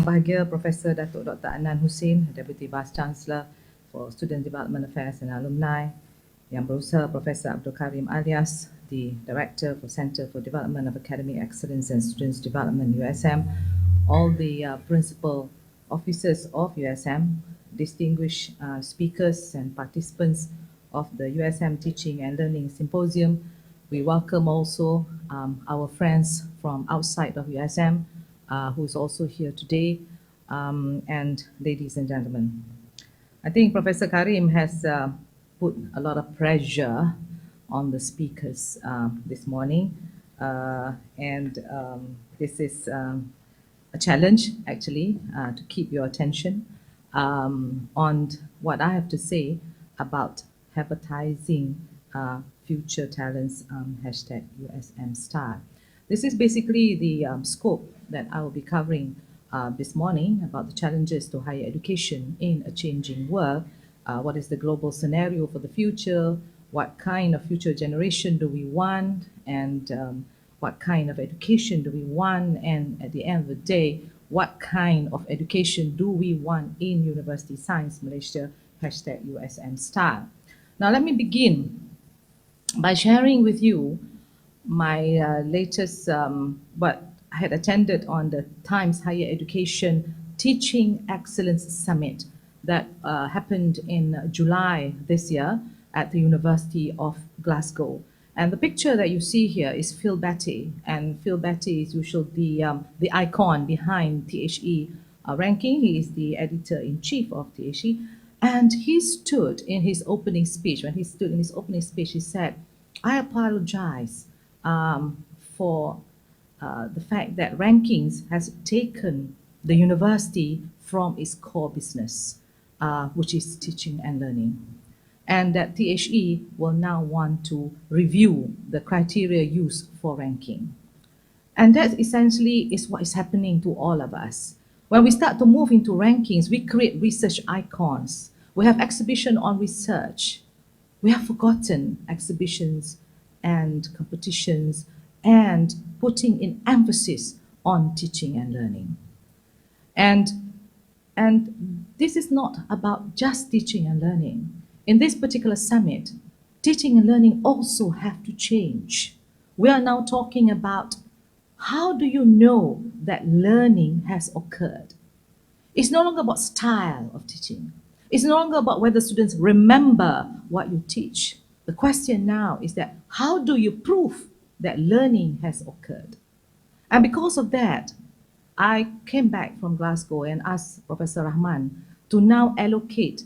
Bahagia Profesor Datuk Dr. Anan Hussein, Deputy Vice Chancellor for Student Development Affairs and Alumni, Yang Berusaha Professor Abdul Karim Alias, the Director for Center for Development of Academic Excellence and Students Development, USM, all the principal officers of USM, distinguished speakers and participants of the USM Teaching and Learning Symposium. We welcome also our friends from outside of USM, who is also here today, and ladies and gentlemen. I think Professor Karim has put a lot of pressure on the speakers this morning, and this is a challenge actually to keep your attention on what I have to say about HEBATising future talents hashtag USM Star. This is basically the scope that I will be covering this morning about the challenges to higher education in a changing world. What is the global scenario for the future? What kind of future generation do we want? And what kind of education do we want? And at the end of the day, what kind of education do we want in University Science Malaysia, hashtag USM Star? Now let me begin by sharing with you my latest, what I had attended on the Times Higher Education Teaching Excellence Summit that happened in July this year at the University of Glasgow. And the picture that you see here is Phil Batty, and Phil Batty is usually the icon behind THE ranking. He is the editor-in-chief of THE, and he stood in his opening speech. When he stood in his opening speech, he said, "I apologize for the fact that rankings has taken the university from its core business, which is teaching and learning, and that THE will now want to review the criteria used for ranking." And that essentially is what is happening to all of us. When we start to move into rankings, we create research icons. We have exhibition on research. We have forgotten exhibitions and competitions and putting in emphasis on teaching and learning. And this is not about just teaching and learning. In this particular summit, teaching and learning also have to change. We are now talking about how do you know that learning has occurred? It's no longer about style of teaching. It's no longer about whether students remember what you teach. The question now is that how do you prove that learning has occurred? And because of that, I came back from Glasgow and asked Professor Rahman to now allocate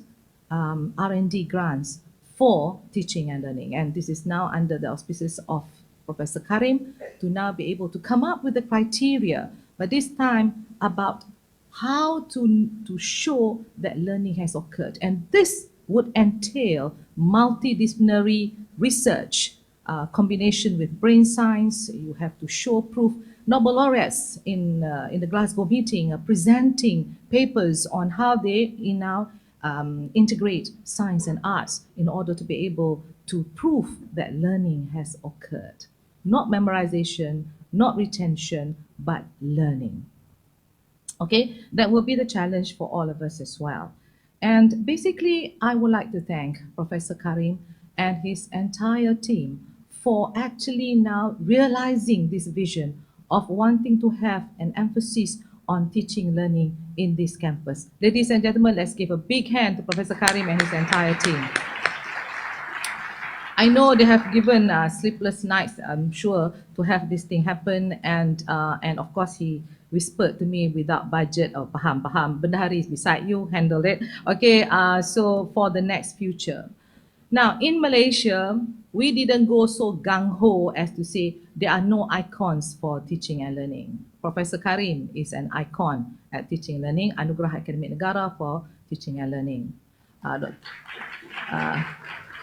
R&D grants for teaching and learning. And this is now under the auspices of Professor Karim to now be able to come up with the criteria, but this time about how to show that learning has occurred. And this would entail multidisciplinary research, combination with brain science. You have to show proof. Nobel laureates in the Glasgow meeting are presenting papers on how they now integrate science and arts in order to be able to prove that learning has occurred. Not memorization, not retention, but learning. Okay, that will be the challenge for all of us as well. And basically, I would like to thank Professor Karim and his entire team for actually now realizing this vision of wanting to have an emphasis on teaching learning in this campus. Ladies and gentlemen, let's give a big hand to Professor Karim and his entire team. I know they have given sleepless nights, I'm sure, to have this thing happen, and of course he whispered to me without budget, or paham, bendahari is beside you, handle it. Okay, so for the next future. Now, in Malaysia, we didn't go so gung-ho as to say there are no icons for teaching and learning. Professor Karim is an icon at teaching and learning, Anugerah Akademik Negara for teaching and learning.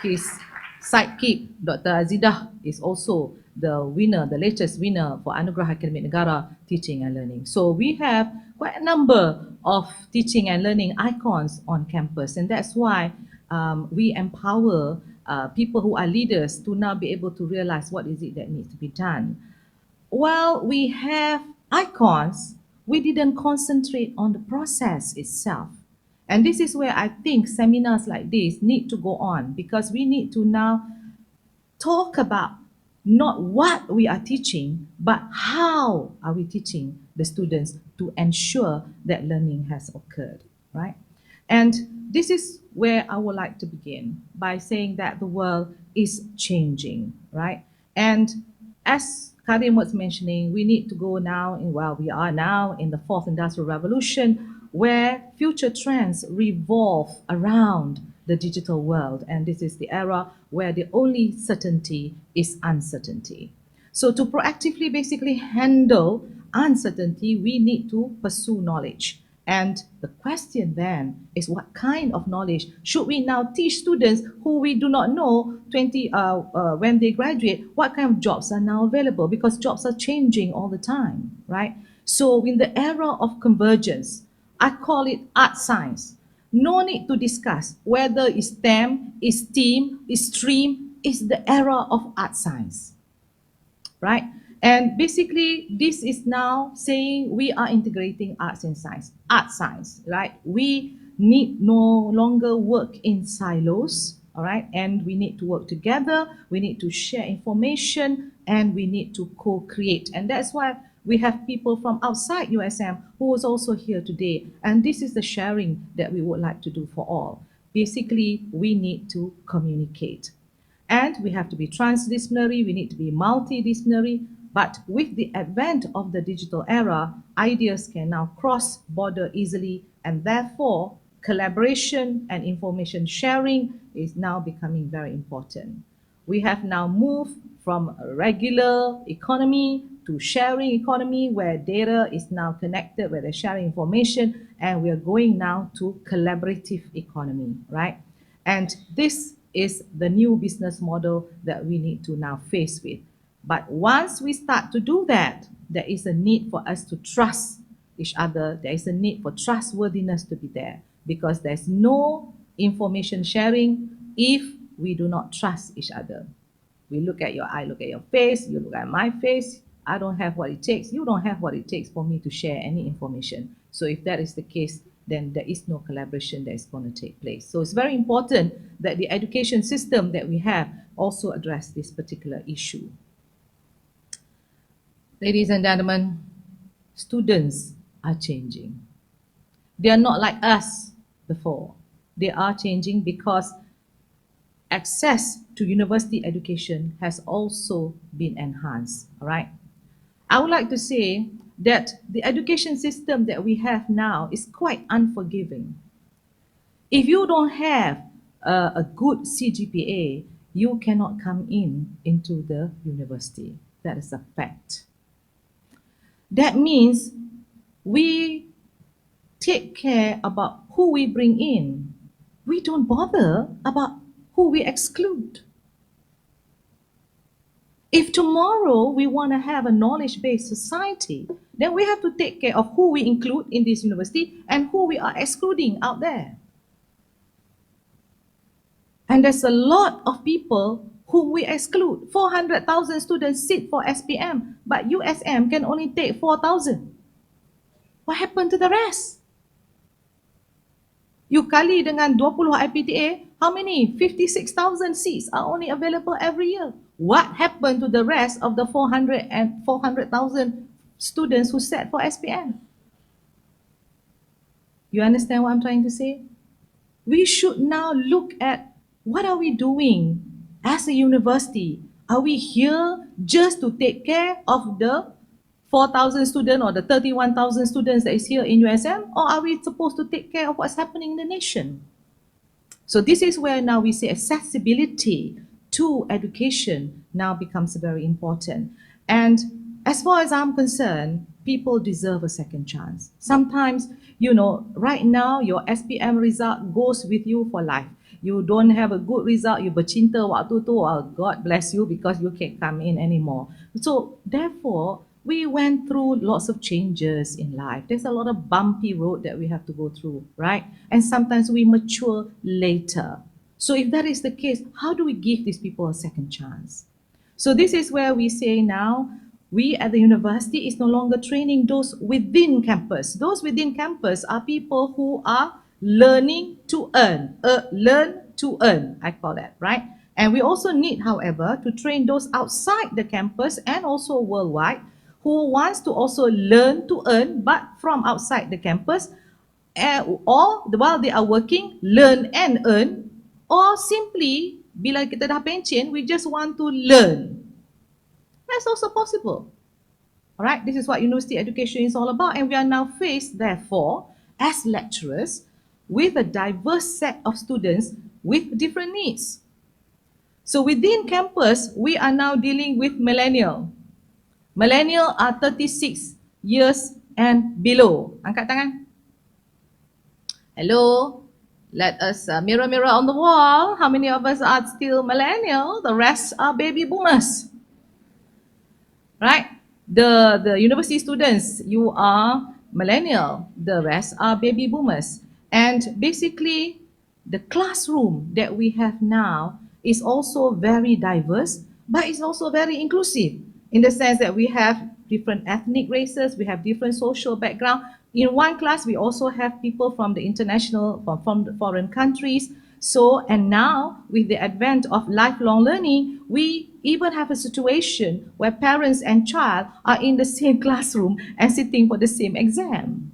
His sidekick, Dr. Azidah, is also the winner, the latest winner for Anugerah Akademik Negara Teaching and Learning. So we have quite a number of teaching and learning icons on campus, and that's why we empower people who are leaders to now be able to realize what is it that needs to be done. Well, we have icons, we didn't concentrate on the process itself. And this is where I think seminars like this need to go on, because we need to now talk about not what we are teaching, but how are we teaching the students to ensure that learning has occurred, right? And this is where I would like to begin by saying that the world is changing, right? And as Karim was mentioning, we need to go now we are now in the fourth industrial revolution, where future trends revolve around the digital world. And this is the era where the only certainty is uncertainty. So to proactively basically handle uncertainty, we need to pursue knowledge. And the question then is, what kind of knowledge should we now teach students who we do not know when they graduate, what kind of jobs are now available? Because jobs are changing all the time, right? So in the era of convergence, I call it art science. No need to discuss whether it's STEM, it's STEAM, it's STREAM. It's the era of art science, right? And basically, this is now saying we are integrating arts and science, art science, right? We need no longer work in silos, all right? And we need to work together, we need to share information, and we need to co-create. And that's why we have people from outside USM who is also here today. And this is the sharing that we would like to do for all. Basically, we need to communicate. And we have to be transdisciplinary, we need to be multidisciplinary. But with the advent of the digital era, ideas can now cross border easily, and therefore collaboration and information sharing is now becoming very important. We have now moved from a regular economy to sharing economy, where data is now connected, where they're sharing information, and we are going now to collaborative economy, right? And this is the new business model that we need to now face with. But once we start to do that, there is a need for us to trust each other. There is a need for trustworthiness to be there, because there's no information sharing if we do not trust each other. I look at your face, you look at my face. I don't have what it takes. You don't have what it takes for me to share any information. So if that is the case, then there is no collaboration that is going to take place. So it's very important that the education system that we have also address this particular issue. Ladies and gentlemen, students are changing. They are not like us before. They are changing because access to university education has also been enhanced, all right? I would like to say that the education system that we have now is quite unforgiving. If you don't have a good CGPA, you cannot come into the university. That is a fact. That means we take care about who we bring in. We don't bother about who we exclude. If tomorrow we want to have a knowledge-based society, then we have to take care of who we include in this university and who we are excluding out there. And there's a lot of people whom we exclude. 400,000 students sit for SPM, but USM can only take 4,000. What happened to the rest? You kali dengan 20 IPTA, how many? 56,000 seats are only available every year. What happened to the rest of the 400,000 students who sat for SPM? You understand what I'm trying to say? We should now look at what are we doing as a university. Are we here just to take care of the 4,000 students or the 31,000 students that is here in USM, or are we supposed to take care of what's happening in the nation? So this is where now we say accessibility to education now becomes very important. And as far as I'm concerned, people deserve a second chance. Sometimes, right now your SPM result goes with you for life. You don't have a good result, you bercinta waktu tu, God bless you, because you can't come in anymore. So therefore, we went through lots of changes in life. There's a lot of bumpy road that we have to go through, right? And sometimes we mature later. So if that is the case, how do we give these people a second chance? So this is where we say now, We at the university is no longer training those within campus. Those within campus are people who are learning to earn, learn to earn, I call that, right? And we also need, however, to train those outside the campus and also worldwide who wants to also learn to earn, but from outside the campus, or while they are working, learn and earn, or simply, bila kita dah pension, we just want to learn. That's also possible. All right, this is what university education is all about, and we are now faced, therefore, as lecturers, with a diverse set of students with different needs. So within campus, we are now dealing with millennial. Millennial are 36 years and below. Angkat tangan. Hello. Let us mirror on the wall. How many of us are still millennial? The rest are baby boomers. Right? The university students, you are millennial. The rest are baby boomers. And basically, the classroom that we have now is also very diverse, but it's also very inclusive in the sense that we have different ethnic races, we have different social background. In one class, we also have people from the international, from the foreign countries. So, and now with the advent of lifelong learning, we even have a situation where parents and child are in the same classroom and sitting for the same exam.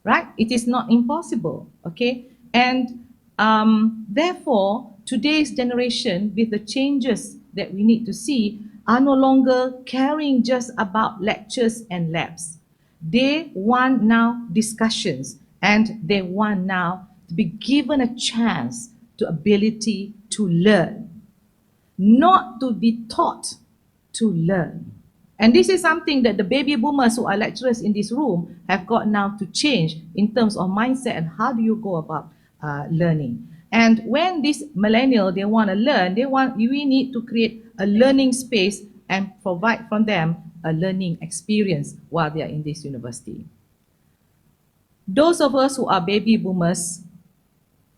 Right? It is not impossible. Okay? And therefore, today's generation, with the changes that we need to see, are no longer caring just about lectures and labs. They want now discussions, and they want now to be given a chance to ability to learn, not to be taught to learn. And this is something that the baby boomers who are lecturers in this room have got now to change in terms of mindset and how do you go about learning. And when this millennial, they want to learn, we need to create a learning space and provide from them a learning experience while they are in this university. Those of us who are baby boomers,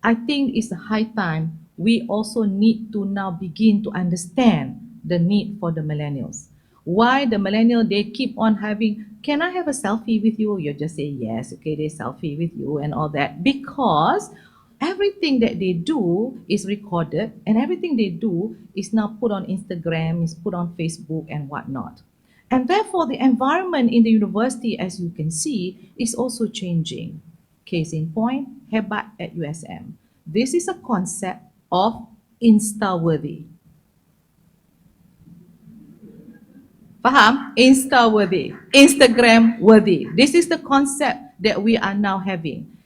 I think it's a high time we also need to now begin to understand the need for the millennials. Why the millennial, they keep on having, can I have a selfie with you? You just say yes, okay, they selfie with you and all that, because everything that they do is recorded and everything they do is now put on Instagram, is put on Facebook and whatnot. And therefore the environment in the university, as you can see, is also changing. Case in point, Hebat at USM. This is a concept of Insta-worthy. Faham? Insta-worthy, Instagram-worthy. This is the concept that we are now having.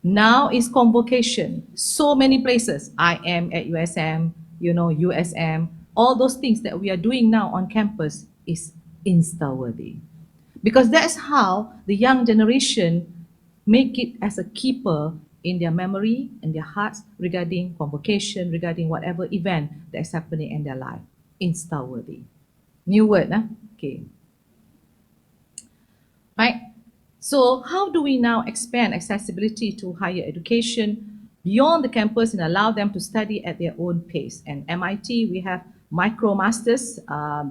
Now is convocation. So many places. I am at USM, USM. All those things that we are doing now on campus is Insta-worthy. Because that's how the young generation make it as a keeper in their memory and their hearts regarding convocation, regarding whatever event that is happening in their life. Insta-worthy. New word, huh? Okay. Right? So how do we now expand accessibility to higher education beyond the campus and allow them to study at their own pace? And MIT, we have MicroMasters,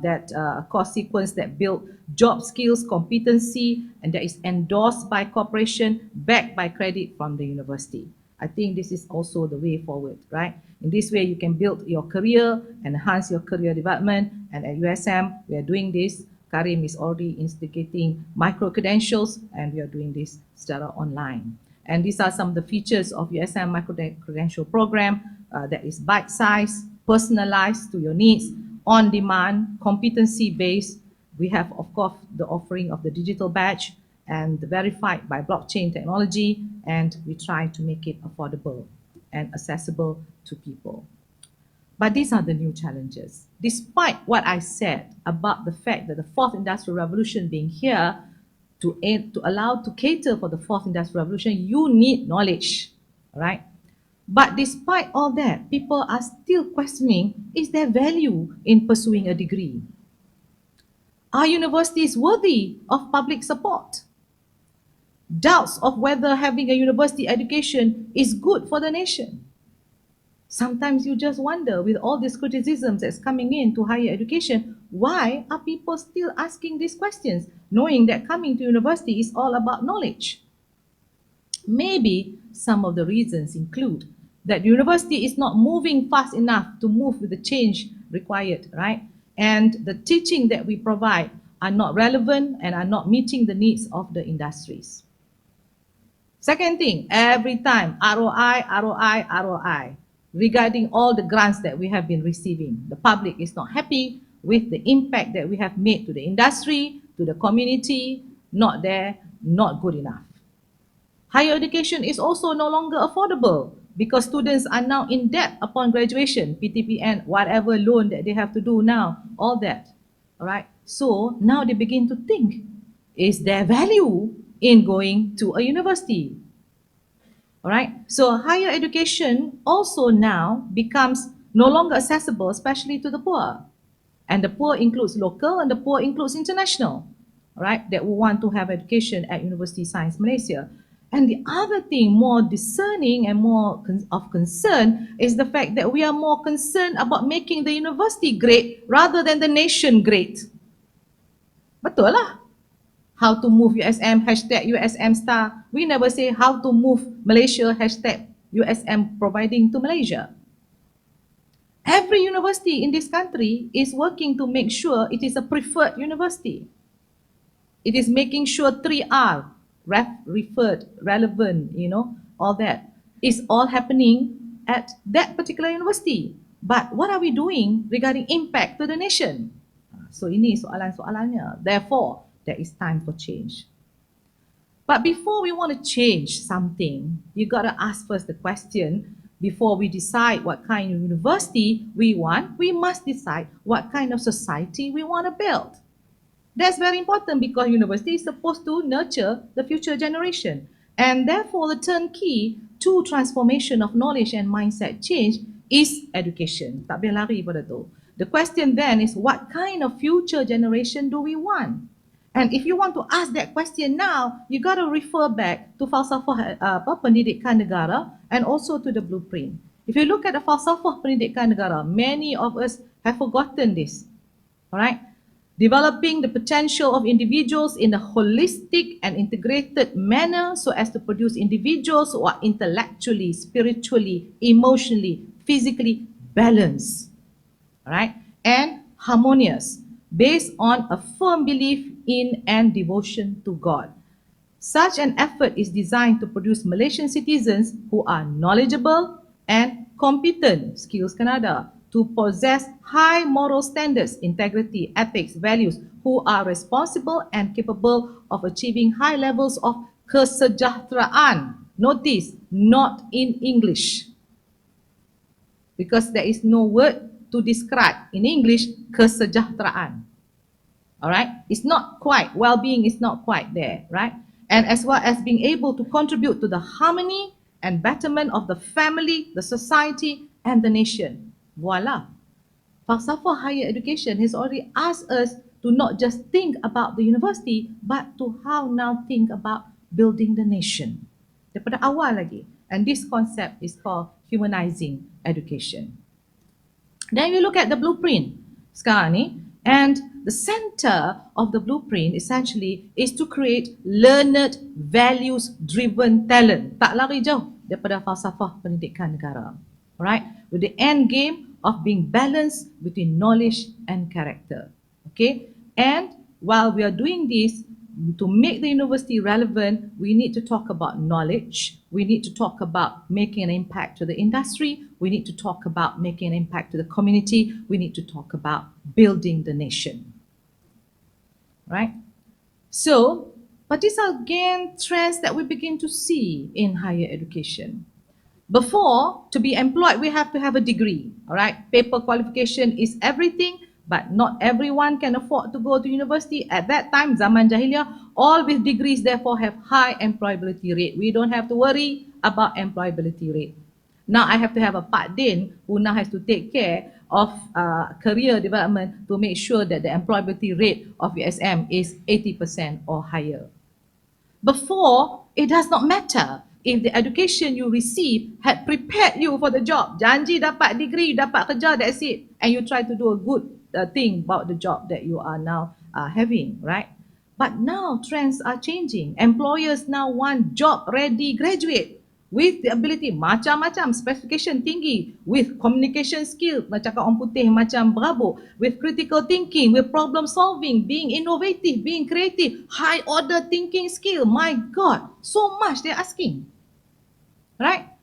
that course sequence that build job skills, competency, and that is endorsed by corporation, backed by credit from the university. I think this is also the way forward, right? In this way, you can build your career, enhance your career development, and at USM, we are doing this. Karim is already instigating micro-credentials, and we are doing this secara online. And these are some of the features of USM micro-credential program that is bite-sized, personalized to your needs, on-demand, competency-based. We have, of course, the offering of the digital badge and verified by blockchain technology, and we try to make it affordable and accessible to people. But these are the new challenges. Despite what I said about the fact that the fourth industrial revolution being here to allow to cater for the fourth industrial revolution, you need knowledge, right? But despite all that, people are still questioning, is there value in pursuing a degree? Are universities worthy of public support? Doubts of whether having a university education is good for the nation. Sometimes you just wonder, with all these criticisms that's coming in to higher education, why are people still asking these questions, knowing that coming to university is all about knowledge? Maybe some of the reasons include that university is not moving fast enough to move with the change required, right? And the teaching that we provide are not relevant and are not meeting the needs of the industries. Second thing, every time ROI, ROI, ROI, regarding all the grants that we have been receiving. The public is not happy with the impact that we have made to the industry, to the community, not there, not good enough. Higher education is also no longer affordable because students are now in debt upon graduation, PTPN, whatever loan that they have to do now, all that. All right. So now they begin to think, is there value in going to a university? All right. So higher education also now becomes no longer accessible, especially to the poor. And the poor includes local and the poor includes international, right? That will want to have education at University Science Malaysia. And the other thing, more discerning and more of concern, is the fact that we are more concerned about making the university great rather than the nation great. Betul lah. How to move USM, hashtag USM star. We never say how to move Malaysia, hashtag USM providing to Malaysia. Every university in this country is working to make sure it is a preferred university. It is making sure 3R, referred, relevant, all that is all happening at that particular university. But what are we doing regarding impact to the nation? So ini soalan-soalannya. Therefore, there is time for change. But before we want to change something, you got to ask first the question, before we decide what kind of university we want, we must decide what kind of society we want to build. That's very important because university is supposed to nurture the future generation. And therefore, the turnkey to transformation of knowledge and mindset change is education. Tak boleh lari pada tu. The question then is, what kind of future generation do we want? And if you want to ask that question now, you got to refer back to falsafah pendidikan negara and also to the blueprint. If you look at the falsafah pendidikan negara, many of us have forgotten this. All right? Developing the potential of individuals in a holistic and integrated manner so as to produce individuals who are intellectually, spiritually, emotionally, physically balanced, all right, and harmonious, based on a firm belief in and devotion to God. Such an effort is designed to produce Malaysian citizens who are knowledgeable and competent, skills kan ada, to possess high moral standards, integrity, ethics, values, who are responsible and capable of achieving high levels of kesejahteraan. Notice, not in English, because there is no word to describe in English kesejahteraan. All right, it's not quite, well-being is not quite there, right? And as well as being able to contribute to the harmony and betterment of the family, the society, and the nation. Voila. Falsafah higher education has already asked us to not just think about the university, but to how now think about building the nation. Daripada awal lagi. And this concept is called humanizing education. Then you look at the blueprint sekarang ni, and the center of the blueprint essentially is to create learned, values-driven talent. Tak lari jauh daripada falsafah pendidikan negara. Alright, with the end game of being balanced between knowledge and character. Okay, and while we are doing this, to make the university relevant, we need to talk about knowledge. We need to talk about making an impact to the industry. We need to talk about making an impact to the community. We need to talk about building the nation. Right? So, but these are again trends that we begin to see in higher education. Before, to be employed, we have to have a degree. All right, paper qualification is everything, but not everyone can afford to go to university. At that time, zaman jahiliyah, all with degrees therefore have high employability rate. We don't have to worry about employability rate. Now I have to have a Pak Din who now has to take care of career development to make sure that the employability rate of USM is 80% or higher. Before, it does not matter if the education you receive had prepared you for the job. Janji dapat degree, dapat kerja, that's it. And you try to do a good thing about the job that you are now having, right? But now trends are changing. Employers now want job-ready graduate with the ability macam-macam specification tinggi, with communication skill macam kat orang putih macam berabuk, with critical thinking, with problem solving, being innovative, being creative, high order thinking skill. My God, so much they're asking, right?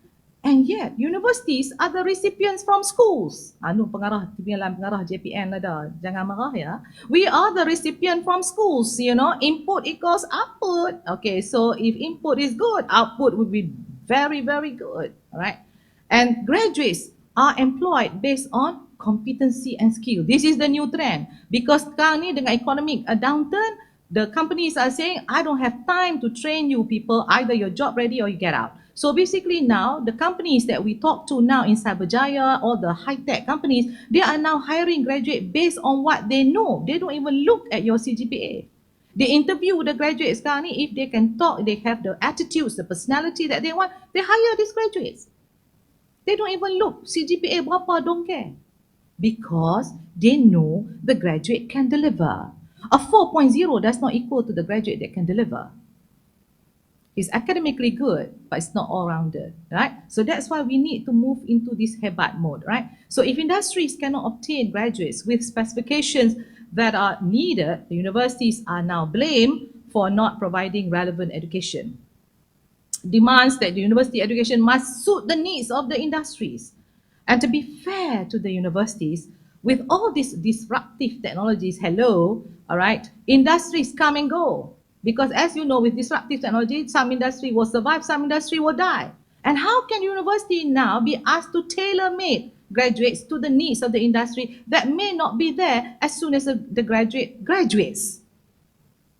And yet, universities are the recipients from schools. Anu pengarah, timbalan pengarah JPN ada. Jangan marah ya. We are the recipient from schools, you know. Input equals output. Okay, so if input is good, output will be very, very good, right? And graduates are employed based on competency and skill. This is the new trend. Because sekarang ni dengan economic downturn, the companies are saying, I don't have time to train you people. Either you're job ready or you get out. So basically now, the companies that we talk to now in Cyberjaya, or the high-tech companies, they are now hiring graduate based on what they know. They don't even look at your CGPA. They interview the graduates sekarang ni, if they can talk, they have the attitudes, the personality that they want, they hire these graduates. They don't even look, CGPA berapa, don't care. Because they know the graduate can deliver. A 4.0 does not equal to the graduate that can deliver. It's academically good, but it's not all-rounded, right? So that's why we need to move into this hebat mode, right? So if industries cannot obtain graduates with specifications that are needed, the universities are now blamed for not providing relevant education. Demands that the university education must suit the needs of the industries. And to be fair to the universities, with all these disruptive technologies, hello, all right, industries come and go. Because as you know, with disruptive technology, some industry will survive, some industry will die. And how can university now be asked to tailor-make graduates to the needs of the industry that may not be there as soon as the graduate graduates,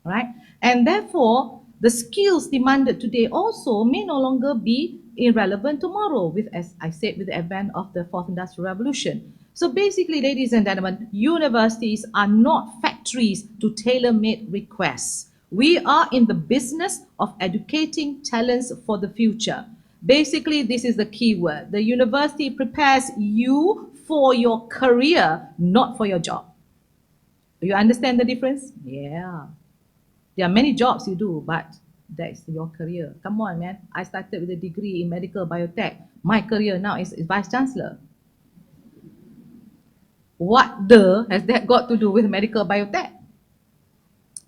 right? And therefore, the skills demanded today also may no longer be irrelevant tomorrow, with, as I said, with the advent of the fourth industrial revolution. So basically, ladies and gentlemen, universities are not factories to tailor-made requests. We are in the business of educating talents for the future. Basically, this is the key word. The university prepares you for your career, not for your job. Do you understand the difference? Yeah. There are many jobs you do, but that's your career. Come on, man. I started with a degree in medical biotech. My career now is Vice Chancellor. What has that got to do with medical biotech?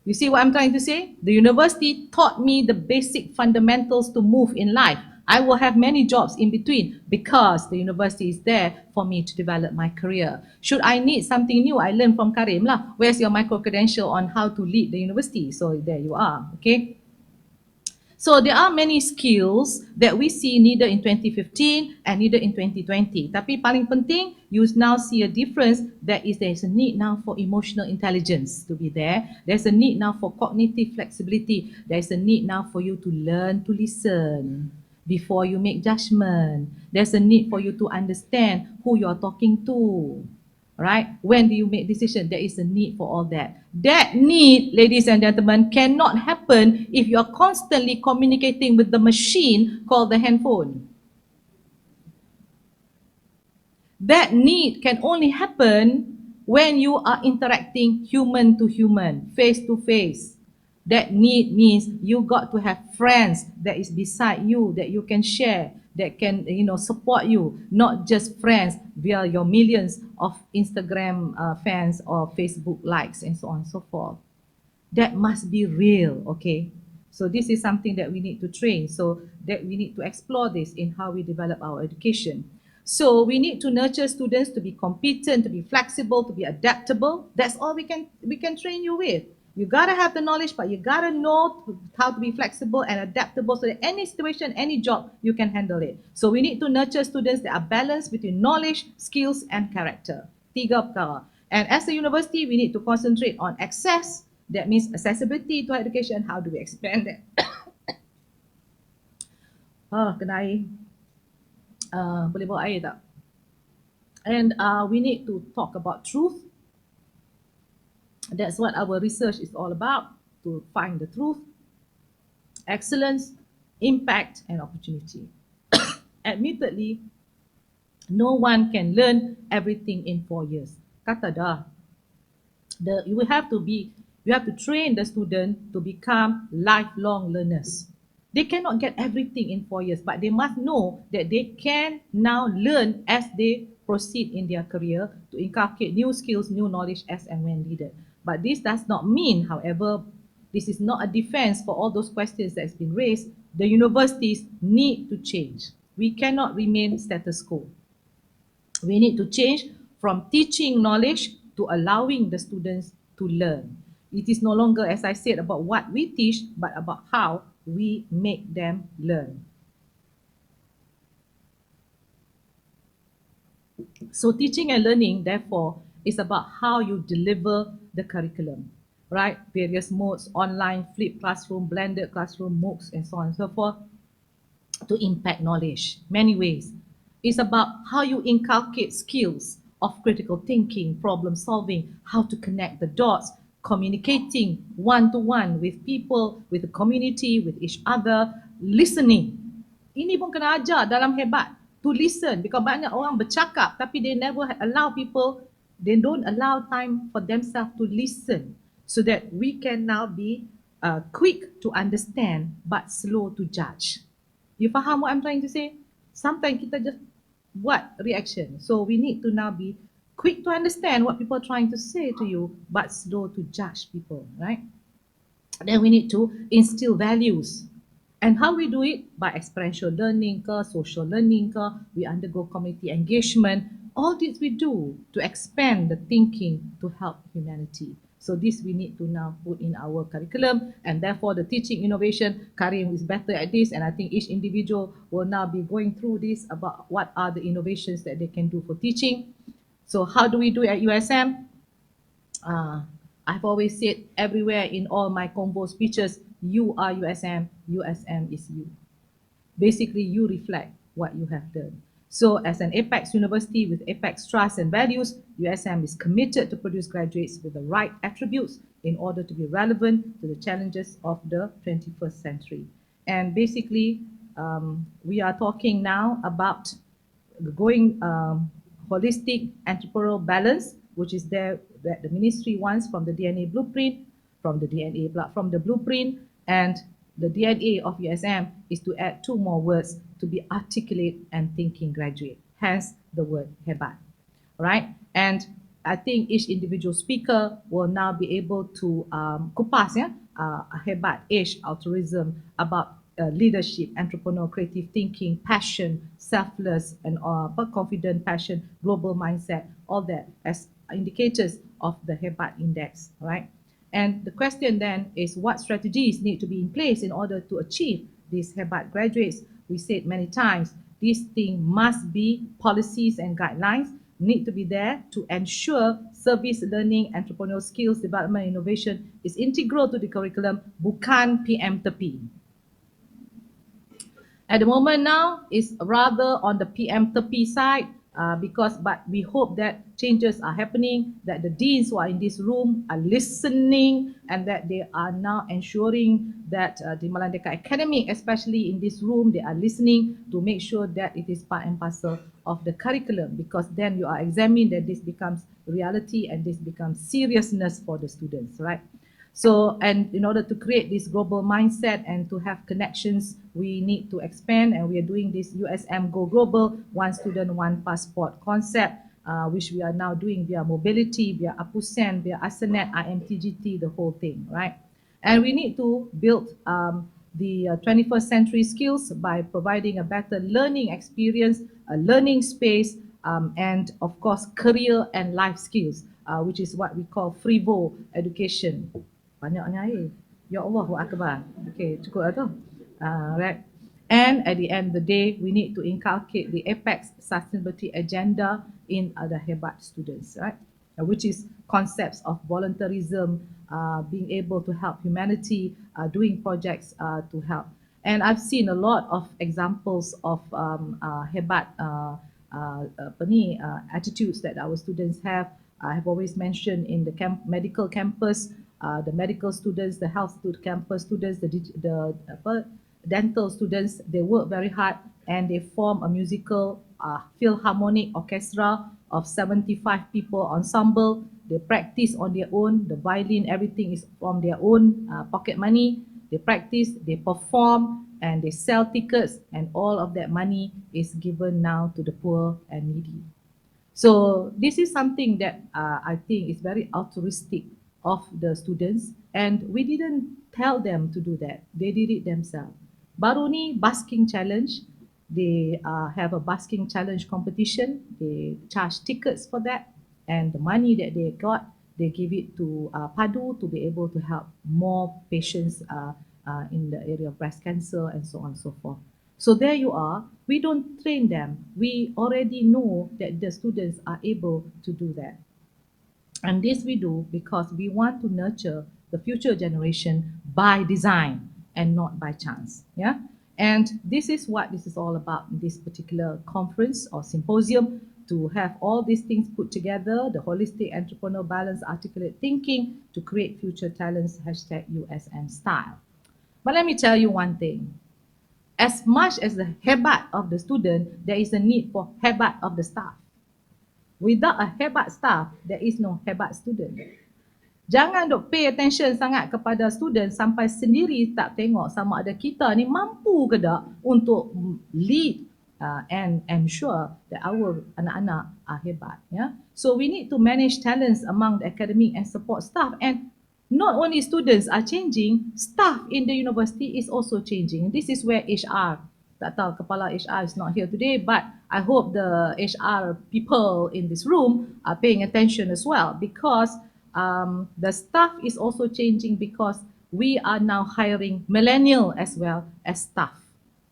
You see what I'm trying to say? The university taught me the basic fundamentals to move in life. I will have many jobs in between because the university is there for me to develop my career. Should I need something new, I learn from Karim lah. Where's your micro credential on how to lead the university? So there you are, okay? So there are many skills that we see neither in 2015 and neither in 2020. Tapi paling penting, you now see a difference. There's a need now for emotional intelligence to be there. There's a need now for cognitive flexibility. There's a need now for you to learn to listen before you make judgment. There's a need for you to understand who you're talking to. Right? When do you make decision? There is a need for all that. That need, ladies and gentlemen, cannot happen if you're constantly communicating with the machine called the handphone. That need can only happen when you are interacting human to human, face to face. That need means you got to have friends that is beside you, that you can share, that can, support you, not just friends via your millions of Instagram fans or Facebook likes and so on and so forth. That must be real, okay? So this is something that we need to train, so that we need to explore this in how we develop our education. So we need to nurture students to be competent, to be flexible, to be adaptable. That's all we can train you with. You gotta have the knowledge, but you gotta know how to be flexible and adaptable so that any situation, any job, you can handle it. So we need to nurture students that are balanced between knowledge, skills, and character. Tiga perkara. And as a university, we need to concentrate on access. That means accessibility to education. How do we expand that? Kena air. Boleh bawa air tak? And we need to talk about truth. That's what our research is all about, to find the truth, excellence, impact, and opportunity. Admittedly, no one can learn everything in 4 years. Kata dah, You have to train the student to become lifelong learners. They cannot get everything in 4 years, but they must know that they can now learn as they proceed in their career to inculcate new skills, new knowledge as and when needed. But this does not mean, however, this is not a defense for all those questions that's been raised. The universities need to change. We cannot remain status quo. We need to change from teaching knowledge to allowing the students to learn. It is no longer, as I said, about what we teach, but about how we make them learn. So teaching and learning, therefore, is about how you deliver the curriculum, right? Various modes, online, flipped classroom, blended classroom, MOOCs, and so on and so forth, to impact knowledge. Many ways. It's about how you inculcate skills of critical thinking, problem solving, how to connect the dots, communicating one-to-one with people, with the community, with each other, listening. Ini pun kena ajar dalam hebat, to listen, because banyak orang bercakap tapi they never allow people, they don't allow time for themselves to listen, so that we can now be quick to understand but slow to judge. You faham what I'm trying to say? Sometimes kita just buat reaction. So we need to now be quick to understand what people are trying to say to you, but slow to judge people, right? Then we need to instill values. And how we do it? By experiential learning, social learning, we undergo community engagement. All this we do to expand the thinking to help humanity. So this we need to now put in our curriculum, and therefore the teaching innovation, Karim is better at this, and I think each individual will now be going through this about what are the innovations that they can do for teaching. So how do we do it at USM? I've always said everywhere in all my convo speeches, you are USM, USM is you. Basically, you reflect what you have done. So as an apex university with apex trust and values, USM is committed to produce graduates with the right attributes in order to be relevant to the challenges of the 21st century. And basically, we are talking now about going holistic entrepreneurial balance, which is there that the ministry wants from the DNA blueprint, from the blueprint, and the DNA of USM is to add 2 more words to be articulate and thinking graduate, hence the word hebat, right? And I think each individual speaker will now be able to kupas hebat, age, altruism, about leadership, entrepreneurial, creative thinking, passion, selfless, and confident, passion, global mindset, all that as indicators of the hebat index, right? And the question then is, what strategies need to be in place in order to achieve these hebat graduates? We said many times, this thing must be policies and guidelines need to be there to ensure service learning, entrepreneurial skills, development, innovation is integral to the curriculum, bukan PM tepi. At the moment now, it's rather on the PM tepi side, but we hope that changes are happening, that the deans who are in this room are listening, and that they are now ensuring that the Malandeka Academy, especially in this room, they are listening to make sure that it is part and parcel of the curriculum, because then you are examining that this becomes reality and this becomes seriousness for the students, right? So, and in order to create this global mindset and to have connections, we need to expand, and we are doing this USM Go Global, one student, one passport concept, which we are now doing via mobility, via APUSEN, via ASENET, IMTGT, the whole thing, right? And we need to build the 21st century skills by providing a better learning experience, a learning space, and of course, career and life skills, which is what we call FRIVO education. Banyaknya air. Ya Allahu Akbar. Okay, cukup lah tu. Right. And at the end of the day, we need to inculcate the apex sustainability agenda in the hebat students, right? Which is concepts of voluntarism, being able to help humanity, doing projects to help. And I've seen a lot of examples of hebat attitudes that our students have. I have always mentioned in the medical campus, the medical students, the health campus students, the dental students, they work very hard and they form a musical philharmonic orchestra of 75 people ensemble. They practice on their own. The violin, everything is from their own pocket money. They practice, they perform, and they sell tickets, and all of that money is given now to the poor and needy. So this is something that I think is very altruistic of the students, and we didn't tell them to do that. They did it themselves. Baru ni basking challenge. They have a basking challenge competition. They charge tickets for that, and the money that they got, they give it to Padu to be able to help more patients in the area of breast cancer and so on and so forth. So there you are. We don't train them. We already know that the students are able to do that. And this we do because we want to nurture the future generation by design and not by chance. Yeah. And this is what this is all about in this particular conference or symposium, to have all these things put together, the holistic entrepreneurial balance articulate thinking to create future talents, #USM style. But let me tell you one thing. As much as the hebat of the student, there is a need for hebat of the staff. Without a hebat staff, there is no hebat student. Jangan dok pay attention sangat kepada student sampai sendiri tak tengok sama ada kita ni mampu ke tak untuk lead and ensure that our anak-anak are hebat. Yeah? So we need to manage talents among the academic and support staff, and not only students are changing, staff in the university is also changing. This is where HR, tak tahu kepala HR is not here today, but I hope the HR people in this room are paying attention as well, because the staff is also changing, because we are now hiring millennial as well as staff,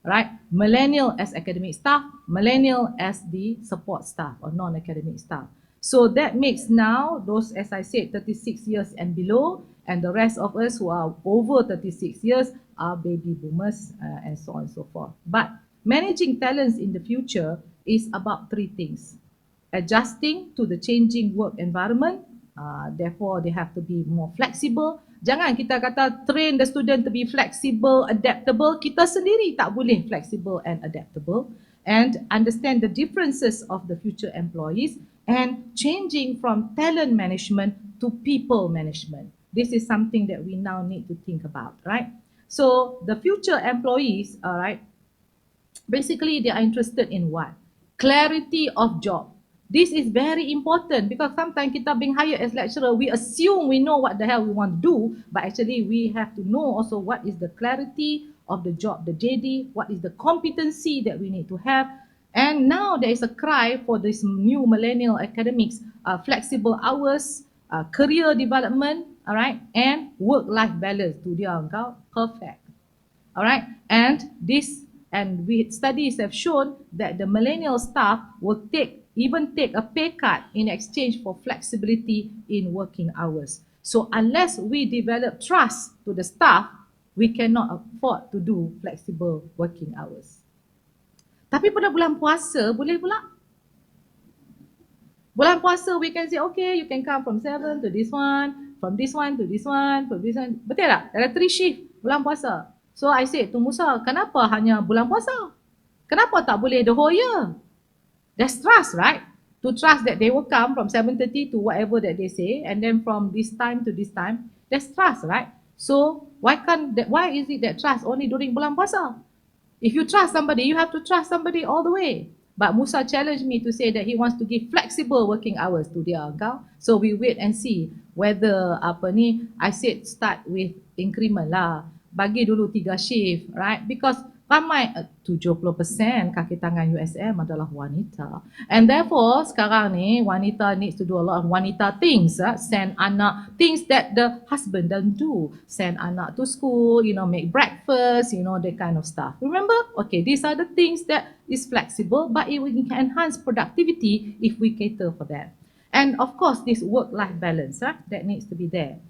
right? Millennial as academic staff, millennial as the support staff or non-academic staff. So that makes now those, as I said, 36 years and below, and the rest of us who are over 36 years are baby boomers and so on and so forth. But managing talents in the future is about three things: adjusting to the changing work environment, therefore they have to be more flexible. Jangan kita kata train the student to be flexible, adaptable. Kita sendiri tak boleh flexible and adaptable. And understand the differences of the future employees, and changing from talent management to people management. This is something that we now need to think about, right? So the future employees, all right, basically they are interested in what? Clarity of job. This is very important, because sometimes kita being hired as lecturer, we assume we know what the hell we want to do, but actually we have to know also what is the clarity of the job, the JD, what is the competency that we need to have. And now there is a cry for this new millennial academics, flexible hours, career development, all right, and work-life balance. Tu dia engkau, perfect. All right, and studies have shown that the millennial staff will even take a pay cut in exchange for flexibility in working hours. So unless we develop trust to the staff, we cannot afford to do flexible working hours. Tapi pada bulan puasa boleh pula. Bulan puasa we can say, okay, you can come from 7 to this one, from this one to this one, from this one. Betul tak? Ada 3 shift bulan puasa. So I said to Musa, kenapa hanya bulan puasa? Kenapa tak boleh the whole year? There's trust, right? To trust that they will come from 7:30 to whatever that they say, and then from this time to this time, there's trust, right? So why is it that trust only during bulan puasa? If you trust somebody, you have to trust somebody all the way. But Musa challenged me to say that he wants to give flexible working hours to dia engkau. So we wait and see whether I said start with increment lah. Bagi dulu 3 shift, right? Because ramai 70% kaki tangan USM adalah wanita. And therefore sekarang ni wanita needs to do a lot of wanita things. Send anak, things that the husband don't do. Send anak to school, make breakfast, that kind of stuff. Remember? Okay, these are the things that is flexible, but it can enhance productivity if we cater for that. And of course, this work-life balance that needs to be there.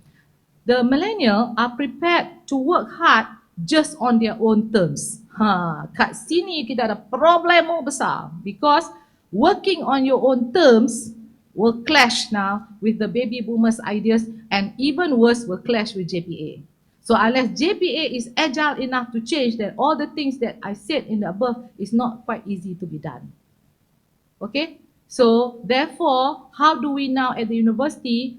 The millennials are prepared to work hard just on their own terms. Kat sini kita ada problem besar, because working on your own terms will clash now with the baby boomers' ideas, and even worse, will clash with JPA. So unless JPA is agile enough to change, then all the things that I said in the above is not quite easy to be done. Okay? So therefore, how do we now at the university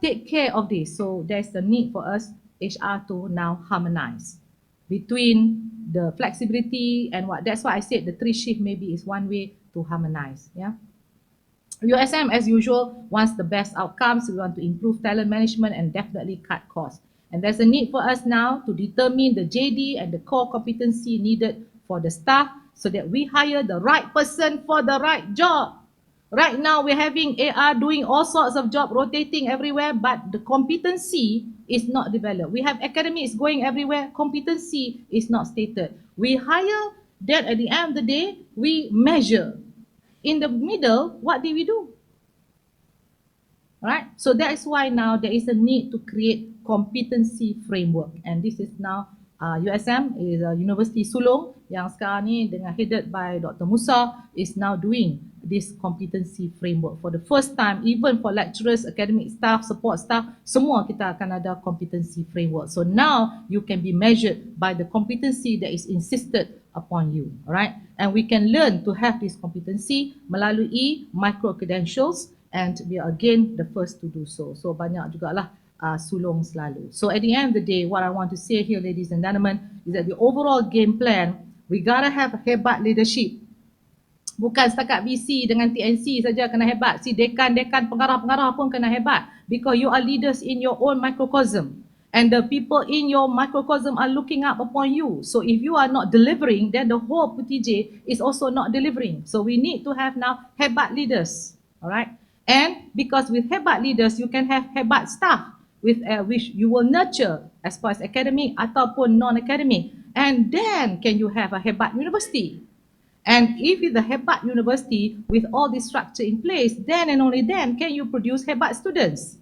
take care of this? So there's the need for us, HR, to now harmonize between the flexibility and what. That's why I said the 3-shift maybe is one way to harmonize. Yeah. USM, as usual, wants the best outcomes. We want to improve talent management and definitely cut costs. And there's a need for us now to determine the JD and the core competency needed for the staff so that we hire the right person for the right job. Right now, we're having AR doing all sorts of job, rotating everywhere, but the competency is not developed. We have academics going everywhere, competency is not stated. We hire, then at the end of the day, we measure. In the middle, what did we do? Right? So that is why now there is a need to create competency framework. And this is now USM is University Sulong yang sekarang ni dengan headed by Dr. Musa is now doing this competency framework for the first time. Even for lecturers, academic staff, support staff, semua kita akan ada competency framework. So now you can be measured by the competency that is insisted upon you, alright? And we can learn to have this competency melalui micro credentials, and we are again the first to do so. So banyak jugalah sulong selalu. So at the end of the day, what I want to say here, ladies and gentlemen, is that the overall game plan, we gotta have hebat leadership. Bukan setakat VC dengan TNC saja kena hebat. Si dekan-dekan pengarah-pengarah pun kena hebat. Because you are leaders in your own microcosm. And the people in your microcosm are looking up upon you. So if you are not delivering, then the whole PTJ is also not delivering. So we need to have now hebat leaders. Alright? And because with hebat leaders, you can have hebat staff with which you will nurture as far as academic ataupun non-academic. And then can you have a hebat university? And if it's a hebat university with all this structure in place, then and only then can you produce hebat students.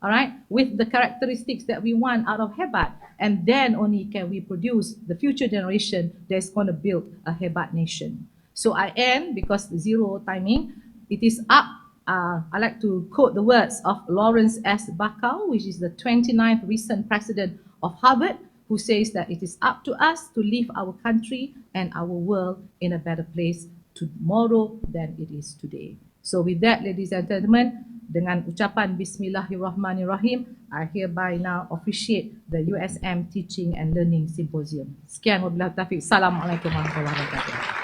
All right, with the characteristics that we want out of hebat, and then only can we produce the future generation that's going to build a hebat nation. So I end because zero timing. It is up. I like to quote the words of Lawrence S. Bacow, which is the 29th recent president of Harvard, who says that it is up to us to leave our country and our world in a better place tomorrow than it is today. So with that, ladies and gentlemen, dengan ucapan Bismillahirrahmanirrahim, I hereby now officiate the USM Teaching and Learning Symposium. Sekian wabillahi taufiq. Assalamualaikum warahmatullahi wabarakatuh.